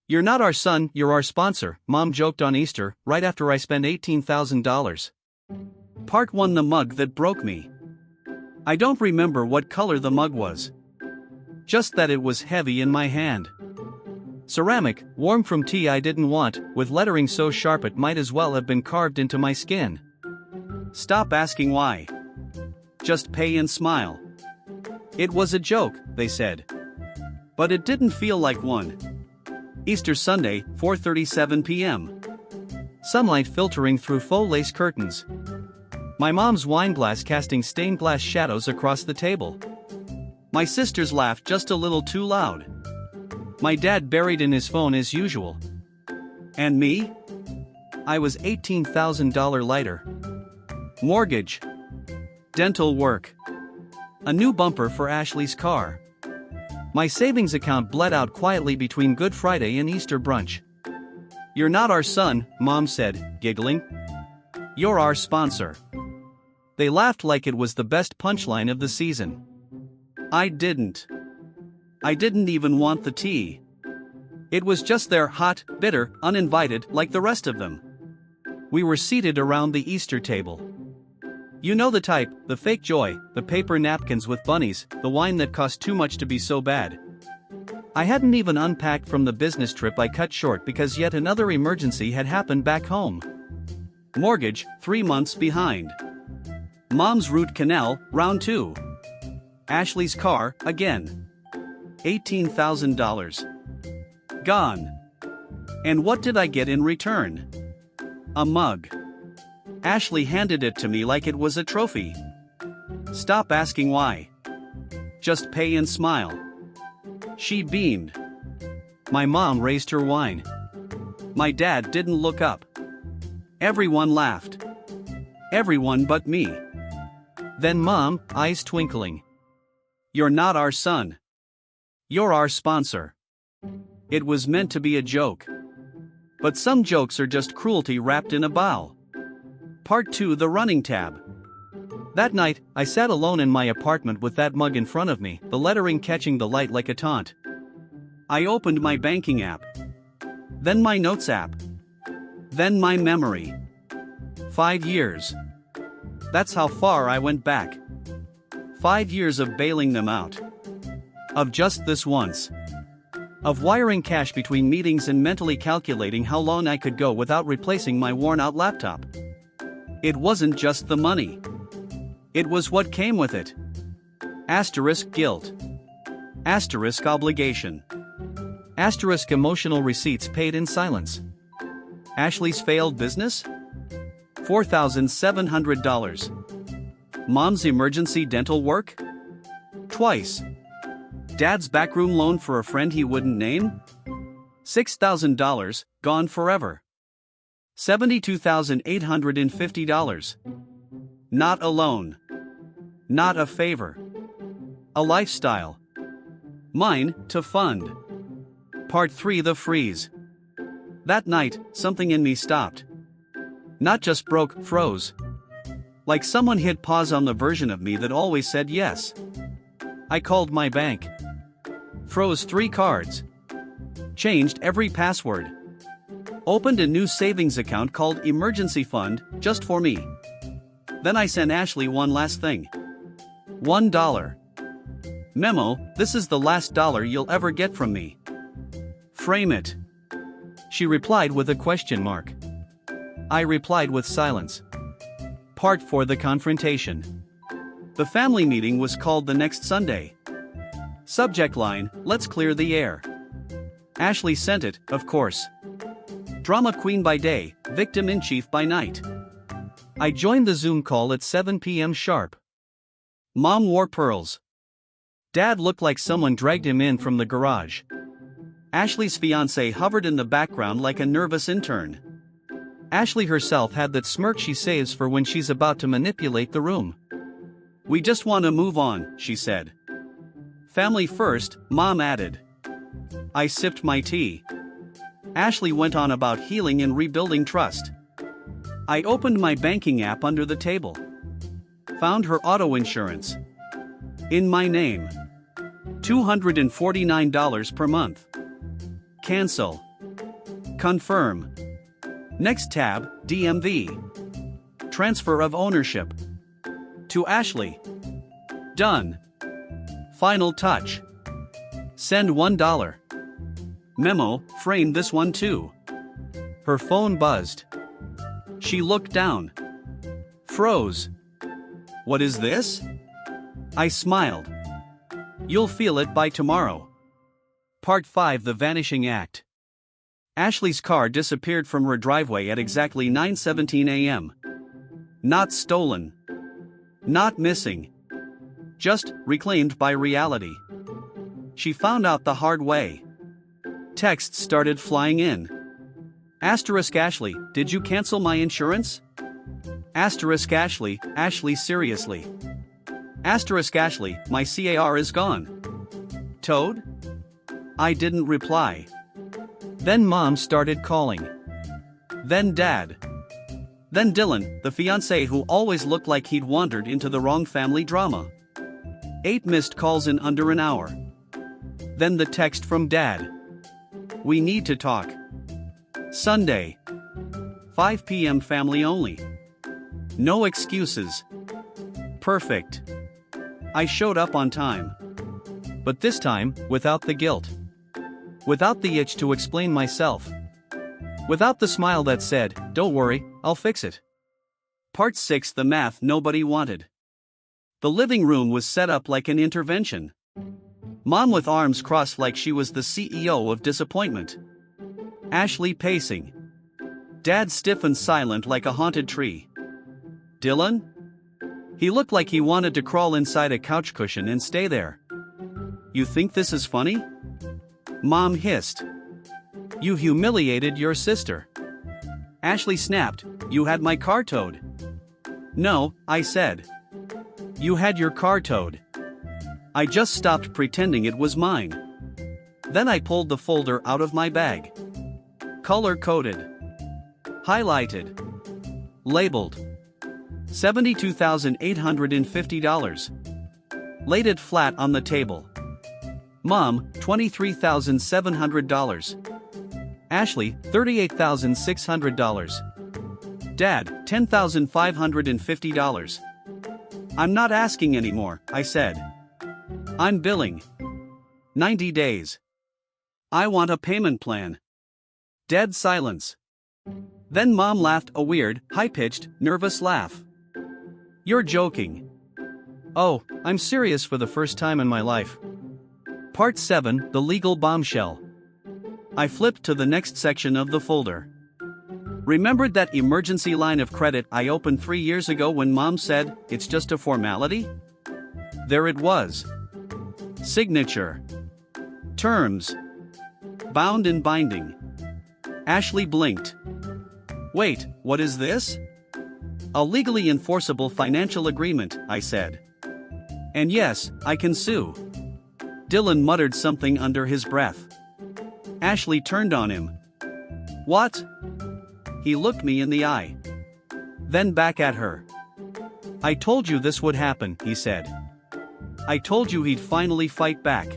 "You're not our son, you're our sponsor," Mom joked on Easter, right after I spent $18,000. Part 1: The mug that broke me. I don't remember what color the mug was. Just that it was heavy in my hand. Ceramic, warm from tea I didn't want, with lettering so sharp it might as well have been carved into my skin. "Stop asking why. Just pay and smile." It was a joke, they said. But it didn't feel like one. Easter Sunday, 4:37 p.m. Sunlight filtering through faux lace curtains. My mom's wine glass casting stained glass shadows across the table. My sisters laughed just a little too loud. My dad buried in his phone as usual. And me? I was $18,000 lighter. Mortgage. Dental work. A new bumper for Ashley's car. My savings account bled out quietly between Good Friday and Easter brunch. "You're not our son," Mom said, giggling. "You're our sponsor." They laughed like it was the best punchline of the season. I didn't even want the tea. It was just there, hot, bitter, uninvited, like the rest of them. We were seated around the Easter table. You know the type, the fake joy, the paper napkins with bunnies, the wine that cost too much to be so bad. I hadn't even unpacked from the business trip I cut short because yet another emergency had happened back home. Mortgage, 3 months behind. Mom's root canal, round 2. Ashley's car, again. $18,000. Gone. And what did I get in return? A mug. Ashley handed it to me like it was a trophy. "Stop asking why. Just pay and smile." She beamed. My mom raised her wine. My dad didn't look up. Everyone laughed. Everyone but me. Then Mom, eyes twinkling. "You're not our son. You're our sponsor." It was meant to be a joke. But some jokes are just cruelty wrapped in a bow. Part 2: The running tab. That night, I sat alone in my apartment with that mug in front of me, the lettering catching the light like a taunt. I opened my banking app. Then my notes app. Then my memory. 5 years. That's how far I went back. 5 years of bailing them out. Of just this once. Of wiring cash between meetings and mentally calculating how long I could go without replacing my worn-out laptop. It wasn't just the money. It was what came with it. Asterisk guilt. Asterisk obligation. Asterisk emotional receipts paid in silence. Ashley's failed business? $4,700. Mom's emergency dental work? Twice. Dad's backroom loan for a friend he wouldn't name? $6,000, gone forever. $72,850. Not a loan. Not a favor. A lifestyle. Mine, to fund. Part 3: The freeze. That night, something in me stopped. Not just broke, froze. Like someone hit pause on the version of me that always said yes. I called my bank. Froze 3 cards. Changed every password. Opened a new savings account called Emergency Fund, just for me. Then I sent Ashley one last thing. $1. Memo: this is the last dollar you'll ever get from me. Frame it. She replied with a question mark. I replied with silence. Part 4: The confrontation. The family meeting was called the next Sunday. Subject line: let's clear the air. Ashley sent it, of course. Drama queen by day, victim in chief by night. I joined the Zoom call at 7 p.m. sharp. Mom wore pearls. Dad looked like someone dragged him in from the garage. Ashley's fiancé hovered in the background like a nervous intern. Ashley herself had that smirk she saves for when she's about to manipulate the room. We just want to move on, she said. Family first, Mom added. I sipped my tea. Ashley went on about healing and rebuilding trust. I opened my banking app under the table. Found her auto insurance. In my name. $249 per month. Cancel. Confirm. Next tab, DMV. Transfer of ownership. To Ashley. Done. Final touch. Send $1. Memo, frame this one too. Her phone buzzed. She looked down. Froze. What is this? I smiled. You'll feel it by tomorrow. Part 5: The Vanishing Act. Ashley's car disappeared from her driveway at exactly 9:17 a.m. Not stolen. Not missing. Just reclaimed by reality. She found out the hard way. Texts started flying in. Ashley, did you cancel my insurance? Ashley, seriously. Ashley, my car is gone. Towed? I didn't reply. Then Mom started calling. Then Dad. Then Dylan, the fiancé who always looked like he'd wandered into the wrong family drama. 8 missed calls in under an hour. Then the text from Dad. We need to talk. Sunday. 5 p.m. family only. No excuses. Perfect. I showed up on time. But this time, without the guilt. Without the itch to explain myself. Without the smile that said, don't worry, I'll fix it. Part 6: The Math Nobody Wanted. The living room was set up like an intervention. Mom with arms crossed like she was the CEO of disappointment. Ashley pacing. Dad stiff and silent like a haunted tree. Dylan? He looked like he wanted to crawl inside a couch cushion and stay there. You think this is funny? Mom hissed. You humiliated your sister. Ashley snapped, you had my car towed. No, I said. You had your car towed. I just stopped pretending it was mine. Then I pulled the folder out of my bag. Color-coded. Highlighted. Labeled. $72,850. Laid it flat on the table. Mom, $23,700. Ashley, $38,600. Dad, $10,550. I'm not asking anymore, I said. I'm billing. 90 days. I want a payment plan. Dead silence. Then Mom laughed a weird, high-pitched, nervous laugh. You're joking. Oh, I'm serious for the first time in my life. Part 7: The Legal Bombshell. I flipped to the next section of the folder. Remembered that emergency line of credit I opened 3 years ago when Mom said, it's just a formality? There it was. Signature. Terms. Bound and binding. Ashley blinked. Wait, what is this? A legally enforceable financial agreement, I said. And yes, I can sue. Dylan muttered something under his breath. Ashley turned on him. What? He looked me in the eye. Then back at her. I told you this would happen, he said. I told you he'd finally fight back.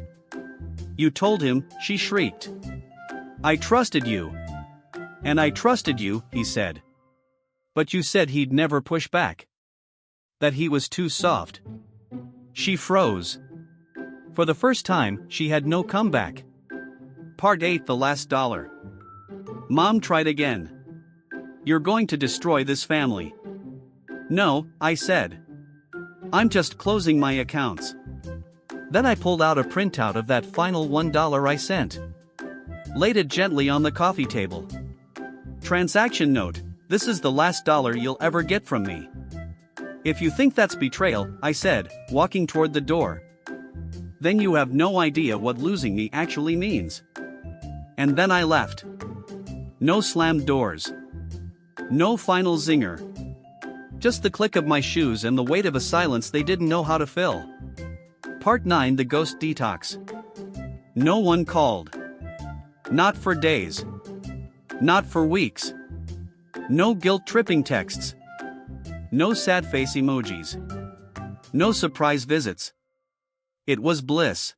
You told him, she shrieked. I trusted you. And I trusted you, he said. But you said he'd never push back. That he was too soft. She froze. For the first time, she had no comeback. Part 8: The Last Dollar. Mom tried again. You're going to destroy this family. No, I said. I'm just closing my accounts. Then I pulled out a printout of that final $1 I sent. Laid it gently on the coffee table. Transaction note: this is the last dollar you'll ever get from me. If you think that's betrayal, I said, walking toward the door. Then you have no idea what losing me actually means. And then I left. No slammed doors. No final zinger. Just the click of my shoes and the weight of a silence they didn't know how to fill. Part 9: The Ghost Detox. No one called. Not for days. Not for weeks. No guilt-tripping texts. No sad face emojis. No surprise visits. It was bliss.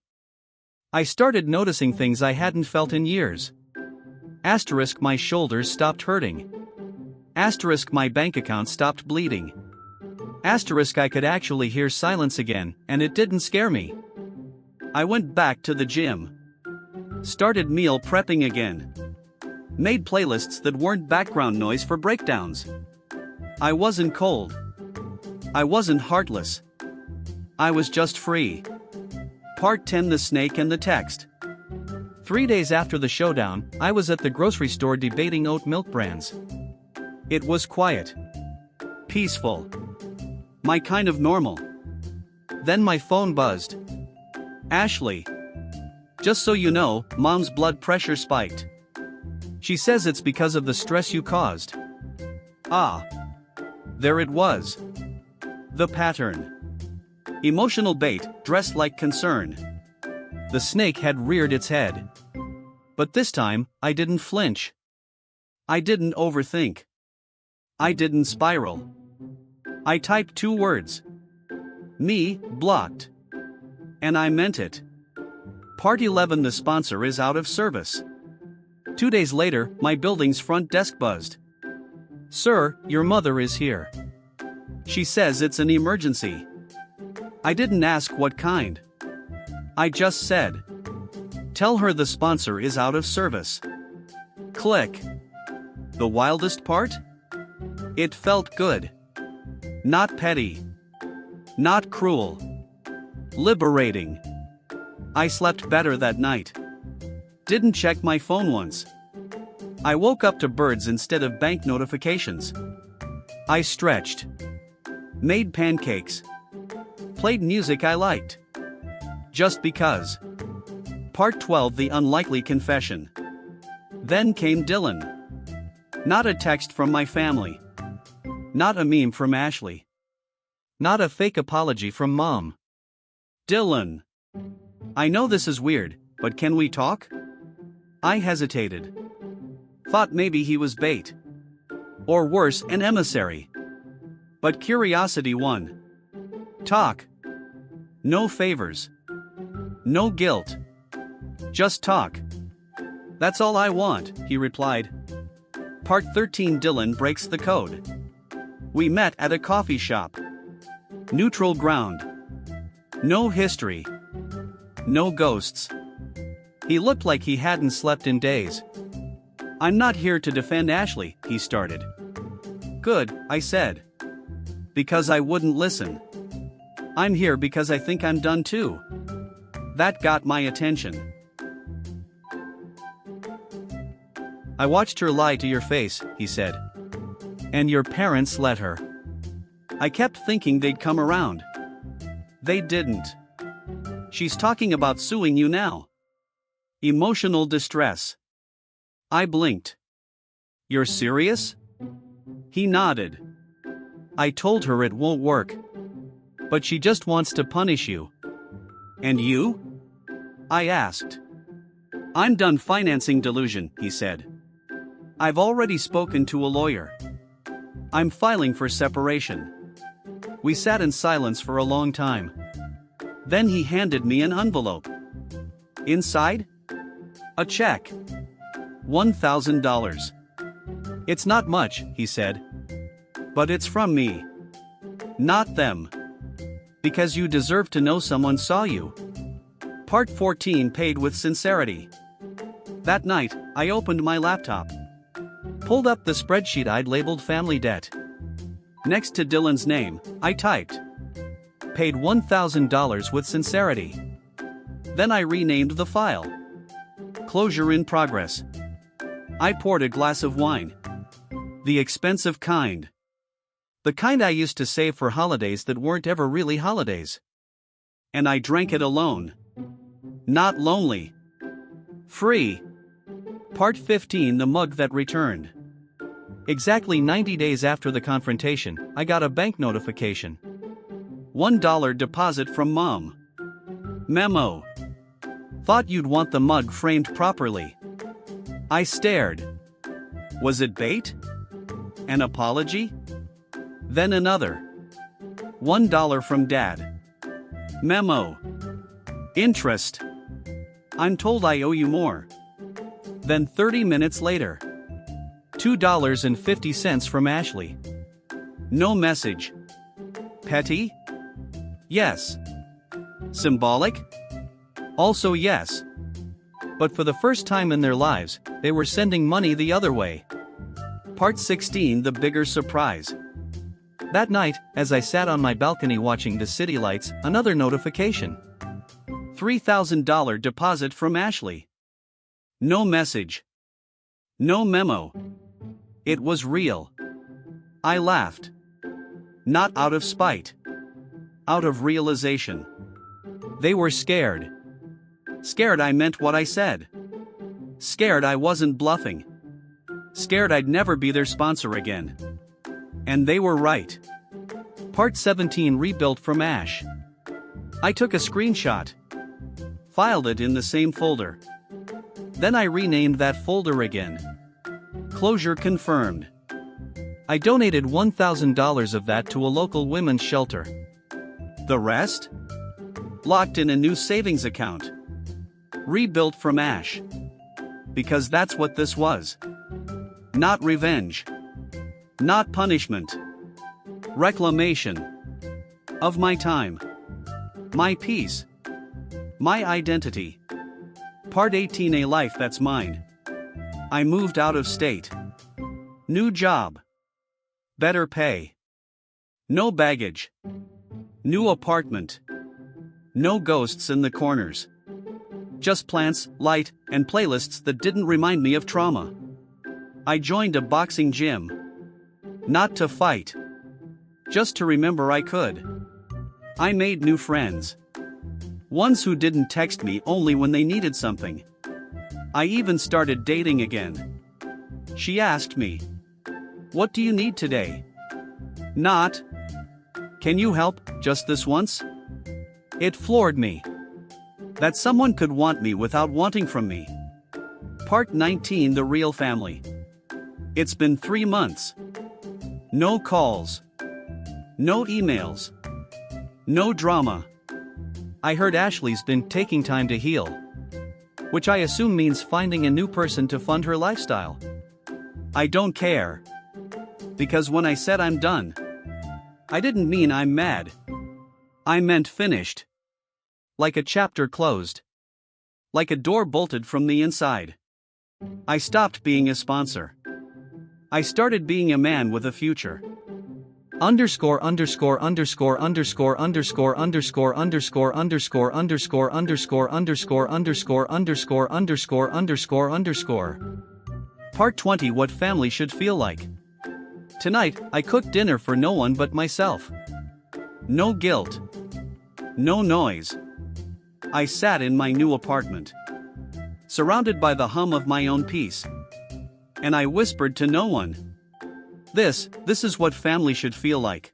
I started noticing things I hadn't felt in years. Asterisk my shoulders stopped hurting. Asterisk my bank account stopped bleeding. Asterisk I could actually hear silence again, and it didn't scare me. I went back to the gym. Started meal prepping again. Made playlists that weren't background noise for breakdowns. I wasn't cold. I wasn't heartless. I was just free. Part 10: The Snake and the Text. 3 days after the showdown, I was at the grocery store debating oat milk brands. It was quiet. Peaceful. My kind of normal. Then my phone buzzed. Ashley. Just so you know, Mom's blood pressure spiked. She says it's because of the stress you caused. Ah. There it was. The pattern. Emotional bait, dressed like concern. The snake had reared its head. But this time, I didn't flinch. I didn't overthink. I didn't spiral. I typed 2 words. Me, blocked. And I meant it. Part 11: The sponsor is out of service. 2 days later, my building's front desk buzzed. Sir, your mother is here. She says it's an emergency. I didn't ask what kind. I just said, tell her the sponsor is out of service. Click. The wildest part? It felt good. Not petty. Not cruel. Liberating. I slept better that night. Didn't check my phone once. I woke up to birds instead of bank notifications. I stretched. Made pancakes. Played music I liked. Just because. Part 12: The Unlikely Confession. Then came Dylan. Not a text from my family. Not a meme from Ashley. Not a fake apology from Mom. Dylan. I know this is weird, but can we talk? I hesitated. Thought maybe he was bait. Or worse, an emissary. But curiosity won. Talk. No favors. No guilt. Just talk. That's all I want, he replied. Part 13: Dylan breaks the code. We met at a coffee shop. Neutral ground. No history. No ghosts. He looked like he hadn't slept in days. I'm not here to defend Ashley, he started. Good, I said. Because I wouldn't listen. I'm here because I think I'm done too. That got my attention. I watched her lie to your face, he said. And your parents let her. I kept thinking they'd come around. They didn't. She's talking about suing you now. Emotional distress. I blinked. You're serious? He nodded. I told her it won't work. But she just wants to punish you. And you? I asked. I'm done financing delusion, he said. I've already spoken to a lawyer. I'm filing for separation. We sat in silence for a long time. Then he handed me an envelope. Inside? A check. $1,000. It's not much, he said. But it's from me. Not them. Because you deserve to know someone saw you. Part 14: Paid with Sincerity. That night, I opened my laptop. Pulled up the spreadsheet I'd labeled family debt. Next to Dylan's name, I typed. Paid $1,000 with sincerity. Then I renamed the file. Closure in progress. I poured a glass of wine. The expensive kind. The kind I used to save for holidays that weren't ever really holidays. And I drank it alone. Not lonely. Free. Part 15: The Mug That Returned. Exactly 90 days after the confrontation, I got a bank notification. $1 deposit from Mom. Memo. Thought you'd want the mug framed properly. I stared. Was it bait? An apology? Then another. $1 from Dad. Memo. Interest. I'm told I owe you more. Then 30 minutes later. $2.50 from Ashley. No message. Petty? Yes. Symbolic? Also yes. But for the first time in their lives, they were sending money the other way. Part 16, the bigger surprise. That night, as I sat on my balcony watching the city lights, another notification. $3,000 deposit from Ashley. No message. No memo. It was real. I laughed. Not out of spite. Out of realization. They were scared. Scared I meant what I said. Scared I wasn't bluffing. Scared I'd never be their sponsor again. And they were right. Part 17, rebuilt from ash. I took a screenshot. Filed it in the same folder. Then I renamed that folder again. Closure confirmed. I donated $1,000 of that to a local women's shelter. The rest? Locked in a new savings account. Rebuilt from ash. Because that's what this was. Not revenge. Not punishment. Reclamation. Of my time. My peace. My identity. Part 18, a life that's mine. I moved out of state. New job. Better pay. No baggage. New apartment. No ghosts in the corners. Just plants, light, and playlists that didn't remind me of trauma. I joined a boxing gym. Not to fight. Just to remember I could. I made new friends. Ones who didn't text me only when they needed something. I even started dating again. She asked me, "What do you need today?" Not, "Can you help, just this once?" It floored me. That someone could want me without wanting from me. Part 19, the real family. It's been 3 months. No calls. No emails. No drama. I heard Ashley's been taking time to heal. Which I assume means finding a new person to fund her lifestyle. I don't care. Because when I said I'm done, I didn't mean I'm mad. I meant finished. Like a chapter closed. Like a door bolted from the inside. I stopped being a sponsor. I started being a man with a future. Underscore underscore underscore underscore underscore underscore underscore underscore underscore underscore underscore underscore underscore underscore underscore underscore. Part 20, what family should feel like. Tonight, I cooked dinner for no one but myself. No guilt. No noise. I sat in my new apartment. Surrounded by the hum of my own peace. And I whispered to no one. This is what family should feel like.